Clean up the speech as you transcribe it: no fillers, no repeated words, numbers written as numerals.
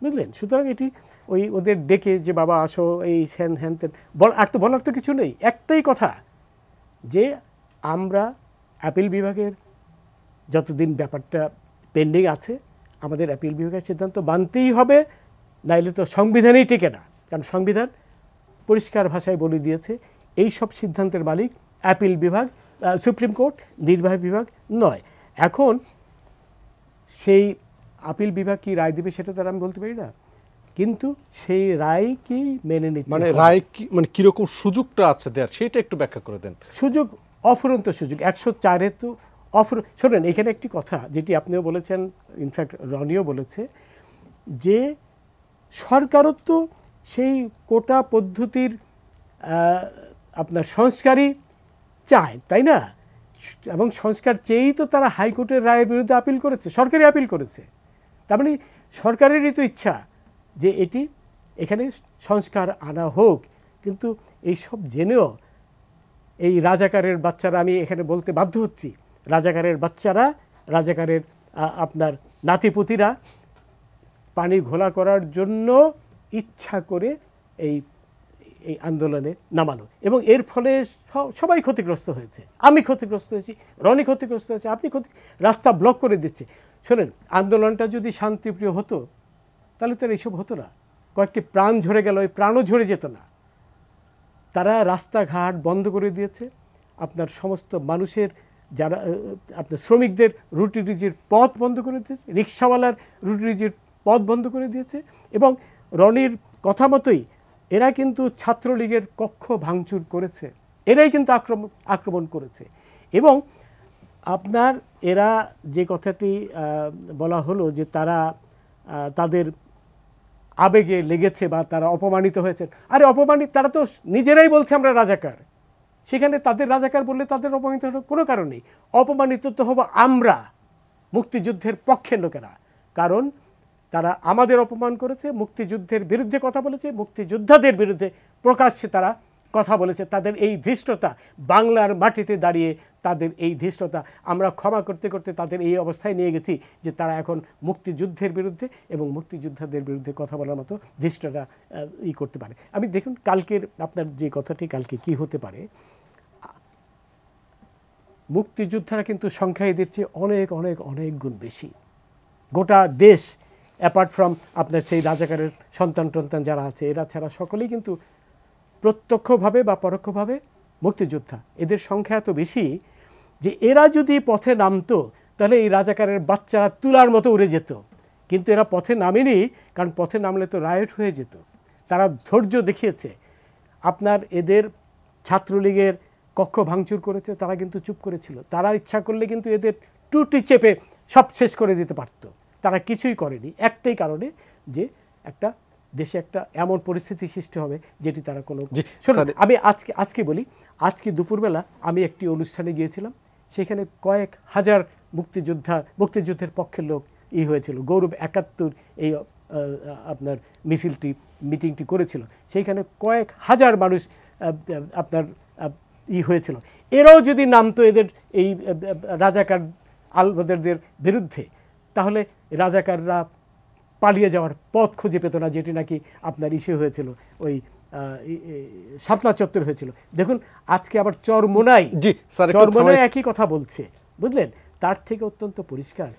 বুঝলেন? সুতরাং এটি ওই ওদের ডেকে যে বাবা আসো এই হ্যান হ্যান তেন আর তো বলার তো কিছু নেই, একটাই কথা যে আমরা আপিল বিভাগের যতদিন ব্যাপারটা পেন্ডিং আছে আমাদের আপিল বিভাগের সিদ্ধান্ত মানতেই হবে, নাইলে তো সংবিধানেই টিকে না। কারণ সংবিধান পরিষ্কার ভাষায় বলে দিয়েছে এই সব সিদ্ধান্তের মালিক আপিল বিভাগ, সুপ্রিম কোর্ট, নির্বাহী বিভাগ নয়। এখন সেই আপিল বিভাগ কি রায় দেবে সেটা তো আমি বলতে পারি না, কিন্তু সেই রায়কেই মেনে নিতে মানে রায় কি মানে কিরকম সুযোগটা আছে দেয়ার সেটা একটু ব্যাখ্যা করে দেন। সুযোগ অফুরন্ত সুযোগ 104-এ তো শোনেন এখানে একটি কথা যেটি আপনিও বলেছেন, ইনফ্যাক্ট রনিও বলেছে, যে সরকারও তো সেই কোটা পদ্ধতির আপনার সংস্কারই চায়, তাই না? এবং সংস্কার চেয়েই তো তারা হাইকোর্টের রায়ের বিরুদ্ধে আপিল করেছে, সরকারি আপিল করেছে। তার মানে সরকারেরই তো ইচ্ছা যে এটি এখানে সংস্কার আনা হোক। কিন্তু এই সব জেনেও এই রাজাকারের বাচ্চারা, আমি এখানে বলতে বাধ্য হচ্ছি, রাজাকারের বাচ্চারা, রাজাকারের আপনার নাতিপুতিরা পানি ঘোলা করার জন্য ইচ্ছা করে এই এই আন্দোলনে নামানো, এবং এর ফলে সবাই ক্ষতিগ্রস্ত হয়েছে। আমি ক্ষতিগ্রস্ত হয়েছি, রনি ক্ষতিগ্রস্ত হয়েছে, আপনি রাস্তা ব্লক করে দিচ্ছে। শোনেন, আন্দোলনটা যদি শান্তিপ্রিয় হতো তাহলে তো এইসব হতো না। কয়েকটি প্রাণ ঝরে গেল, ওই প্রাণও ঝরে যেত না। তারা রাস্তাঘাট বন্ধ করে দিয়েছে, আপনার সমস্ত মানুষের যারা আপনার শ্রমিকদের রুটি রুজির পথ বন্ধ করে দিয়েছে, রিক্সাওয়ালার রুটি রুজির পথ বন্ধ করে দিয়েছে। এবং রনির কথা মতোই এরা কিন্তু ছাত্রলীগের কক্ষ ভাঙচুর করেছে, এরাই কিন্তু আক্রমণ করেছে। এবং আপনার এরা যে কথাটি বলা হলো যে তারা তাদের আবেগে লেগেছে বা তারা অপমানিত হয়েছে, আরে অপমানিত তারা তো নিজেরাই বলছে আমরা রাজাকার, সেখানে তাদের রাজাকার বললে তাদের অপমানিত হওয়ার কোনো কারণ নেই। অপমানিত তো হব আমরা মুক্তিযুদ্ধের পক্ষের লোকেরা, কারণ তারা আমাদের অপমান করেছে, মুক্তিযুদ্ধের বিরুদ্ধে কথা বলেছে, মুক্তিযোদ্ধাদের বিরুদ্ধে প্রকাশ্যে তারা কথা বলেছে। তাদের এই ধৃষ্টতা, বাংলার মাটিতে দাঁড়িয়ে তাদের এই ধৃষ্টতা আমরা ক্ষমা করতে করতে তাদের এই অবস্থায় নিয়ে গেছি যে তারা এখন মুক্তিযুদ্ধের বিরুদ্ধে এবং মুক্তিযোদ্ধাদের বিরুদ্ধে কথা বলার মতো ধৃষ্টতা করতে পারে। আমি দেখুন কালকের আপনার যে কথাটি, কালকে কি হতে পারে, মুক্তিযোদ্ধারা কিন্তু সংখ্যা এদের চেয়ে অনেক অনেক অনেক গুণ বেশি। গোটা দেশ অ্যাপার্ট ফ্রম আপনার সেই রাজাকারের সন্তান টন্তান যারা আছে, এরা ছাড়া সকলেই কিন্তু প্রত্যক্ষভাবে বা পরোক্ষভাবে মুক্তিযোদ্ধা। এদের সংখ্যা এত বেশি যে এরা যদি পথে নামতো তাহলে এই রাজাকারের বাচ্চারা তুলার মতো উড়ে যেত। কিন্তু এরা পথে নামেনি, কারণ পথে নামলে তো রায়ট হয়ে যেত। তারা ধৈর্য দেখিয়েছে। আপনার এদের ছাত্রলীগের কক্ষ ভাঙচুর করেছে, তারা কিন্তু চুপ করেছিল। তারা ইচ্ছা করলে কিন্তু এদের টুটি চেপে সব শেষ করে দিতে পারত, তারা কিছুই করেনি। একটাই কারণে যে একটা দেশে একটা এমন পরিস্থিতি সৃষ্টি হবে যেটি তারা কোনো। আমি আজকে বলি, আজকে দুপুরবেলা আমি একটি অনুষ্ঠানে গিয়েছিলাম, সেখানে কয়েক হাজার মুক্তিযুদ্ধের পক্ষের লোক হয়েছিল। গৌরব 71 এই আপনার মিটিংটি করেছিল, সেইখানে কয়েক হাজার মানুষ আপনার হয়েছিল। এরাও যদি নামতো এদের এই রাজাকার আলবদরদের বিরুদ্ধে, তাহলে রাজাকাররা পালিয়ে যাওয়ার পথ খুঁজে পেত না, যেটি নাকি আপনার হয়েছিল, ওই শাপলা চত্বর হয়েছিল। দেখুন আজকে আবার চরমোনাই একই কথা বলছে, বুঝলেন? তার থেকে অত্যন্ত পরিষ্কার